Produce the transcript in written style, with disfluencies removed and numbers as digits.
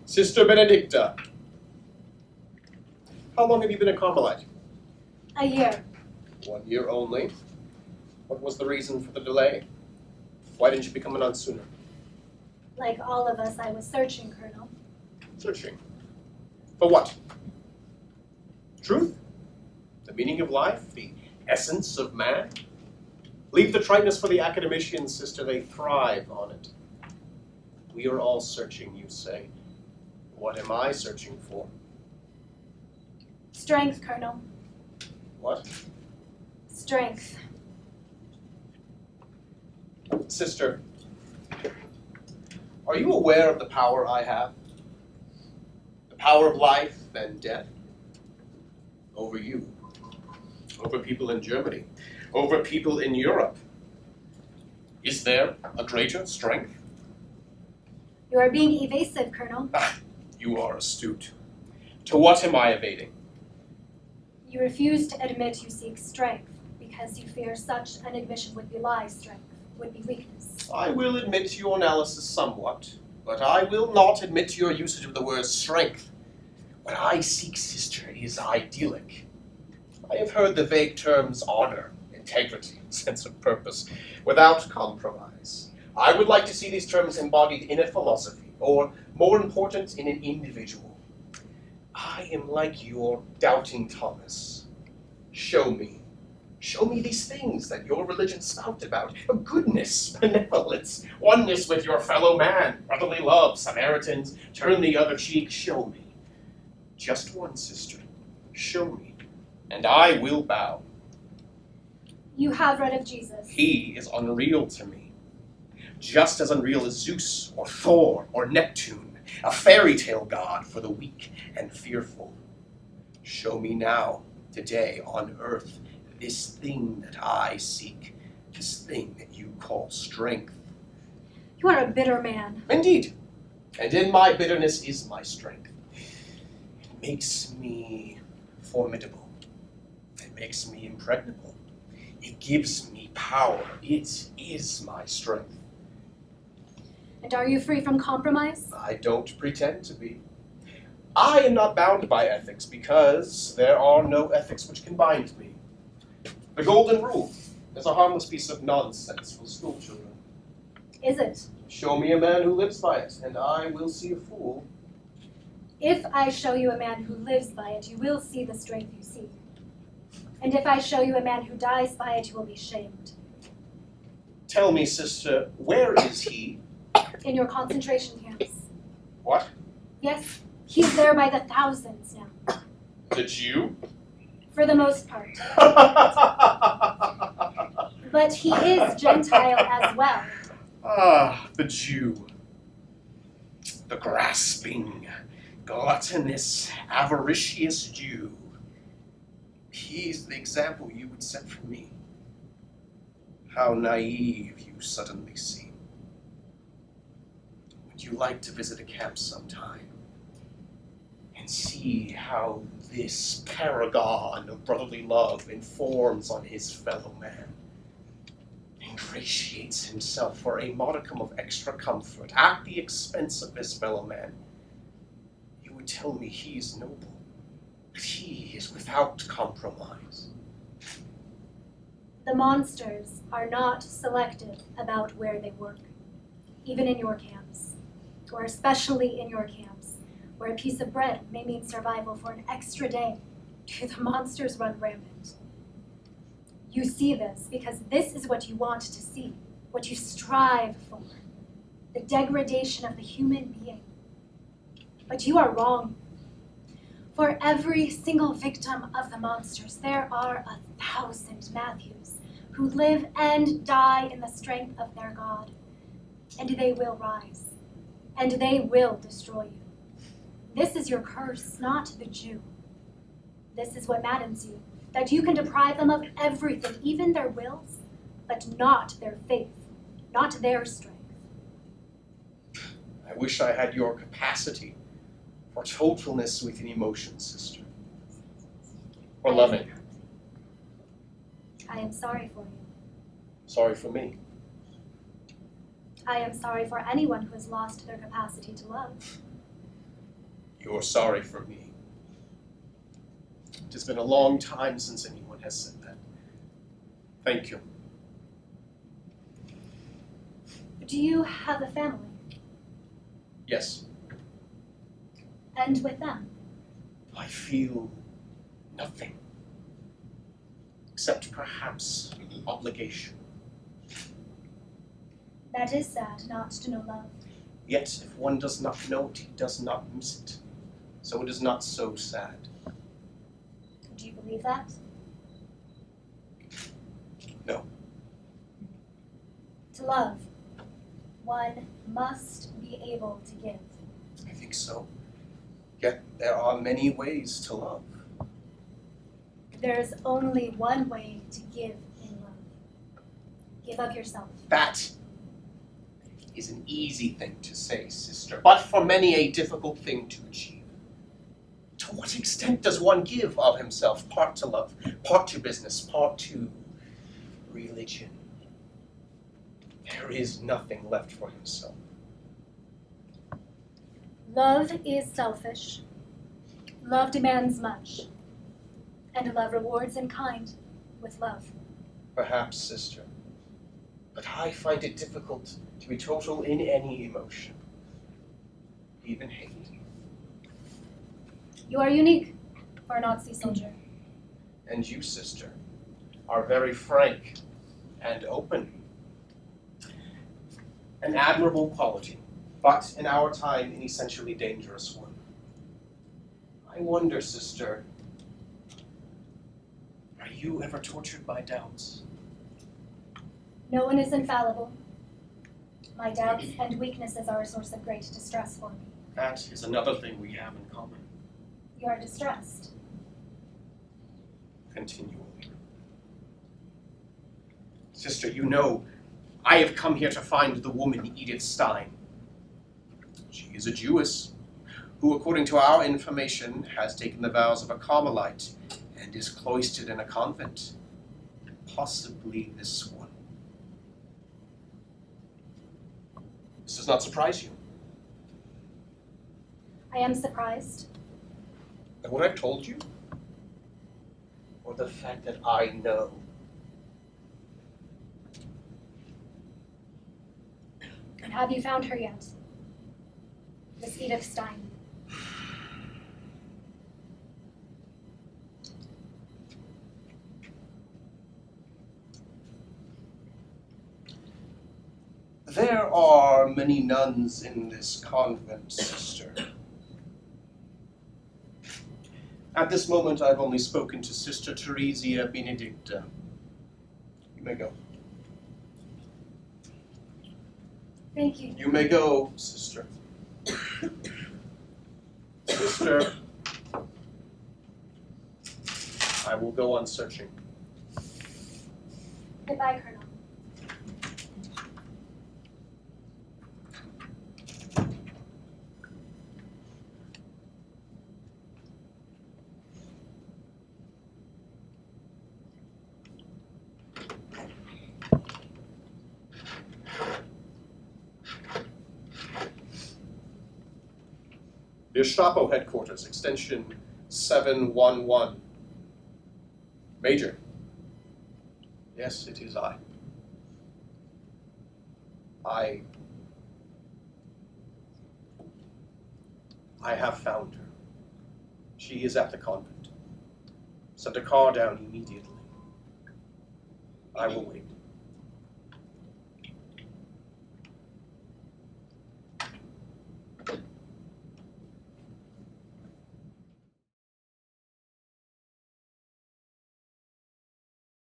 Sister Benedicta, how long have you been a Carmelite? A year. 1 year only. What was the reason for the delay? Why didn't you become a nun sooner? Like all of us, I was searching, Colonel. Searching. For what? Truth? The meaning of life? The essence of man? Leave the triteness for the academicians, sister. They thrive on it. We are all searching, you say. What am I searching for? Strength, Colonel. What? Strength. Sister, are you aware of the power I have? The power of life and death? Over you. Over people in Germany. Over people in Europe. Is there a greater strength? You are being evasive, Colonel. You are astute. To what am I evading? You refuse to admit you seek strength because you fear such an admission would belie strength, would be weakness. I will admit your analysis somewhat, but I will not admit your usage of the word strength. What I seek, sister, is idyllic. I have heard the vague terms honor, integrity, sense of purpose, without compromise. I would like to see these terms embodied in a philosophy, or, more important, in an individual. I am like your doubting Thomas. Show me these things that your religion spout about. Goodness, benevolence, oneness with your fellow man, brotherly love, Samaritans, turn the other cheek. Show me. Just one, sister. Show me, and I will bow. You have read of Jesus. He is unreal to me. Just as unreal as Zeus, or Thor, or Neptune, a fairy tale god for the weak and fearful. Show me now, today, on earth, this thing that I seek, this thing that you call strength. You are a bitter man. Indeed, and in my bitterness is my strength. It makes me formidable. It makes me impregnable. It gives me power. It is my strength. And are you free from compromise? I don't pretend to be. I am not bound by ethics because there are no ethics which can bind me. The golden rule is a harmless piece of nonsense for school children. Is it? Show me a man who lives by it, and I will see a fool. If I show you a man who lives by it, you will see the strength you seek. And if I show you a man who dies by it, you will be shamed. Tell me, sister, where is he? In your concentration camps. What? Yes, he's there by the thousands now. The Jew? For the most part. But he is Gentile as well. Ah, the Jew. The grasping, gluttonous, avaricious Jew. He's the example you would set for me. How naive you suddenly seem. Would you like to visit a camp sometime and see how this paragon of brotherly love informs on his fellow man, ingratiates himself for a modicum of extra comfort at the expense of his fellow man? You would tell me he is noble, that he is without compromise. The monsters are not selective about where they work, even in your camps, or especially in your camps, where a piece of bread may mean survival for an extra day. Do the monsters run rampant? You see this because this is what you want to see, what you strive for, the degradation of the human being. But you are wrong. For every single victim of the monsters, there are 1,000 Matthews who live and die in the strength of their God. And they will rise, and they will destroy you. This is your curse, not the Jew. This is what maddens you, that you can deprive them of everything, even their wills, but not their faith, not their strength. I wish I had your capacity for totalness within emotion, sister. Or loving. I am sorry for you. Sorry for me. I am sorry for anyone who has lost their capacity to love. You're sorry for me. It has been a long time since anyone has said that. Thank you. Do you have a family? Yes, And with them? I feel nothing. Except perhaps obligation. That is sad, not to know love. Yet, if one does not know it, he does not miss it. So it is not so sad. Do you believe that? No. To love, one must be able to give. I think so. Yet there are many ways to love. There's only one way to give in love. Give of yourself. That is an easy thing to say, sister, but for many a difficult thing to achieve. To what extent does one give of himself, part to love, part to business, part to religion? There is nothing left for himself. Love is selfish. Love demands much. And love rewards in kind with love. Perhaps, sister, but I find it difficult to be total in any emotion, even hate. You are unique for a Nazi soldier. And you, sister, are very frank and open. An admirable quality, but in our time, an essentially dangerous one. I wonder, sister, are you ever tortured by doubts? No one is infallible. My doubts and weaknesses are a source of great distress for me. That is another thing we have in common. You are distressed. Continually. Sister, you know, I have come here to find the woman Edith Stein. She is a Jewess, who, according to our information, has taken the vows of a Carmelite and is cloistered in a convent. Possibly this one. This does not surprise you. I am surprised. At what I've told you? Or the fact that I know? And have you found her yet? This Edith Stein. There are many nuns in this convent, sister. At this moment, I've only spoken to Sister Theresia Benedicta. You may go. Thank you. You may go, sister. Sister, I will go on searching. Goodbye, Colonel. Gestapo headquarters, extension 711. Major. Yes, it is I. I have found her. She is at the convent. Send a car down immediately. I will wait.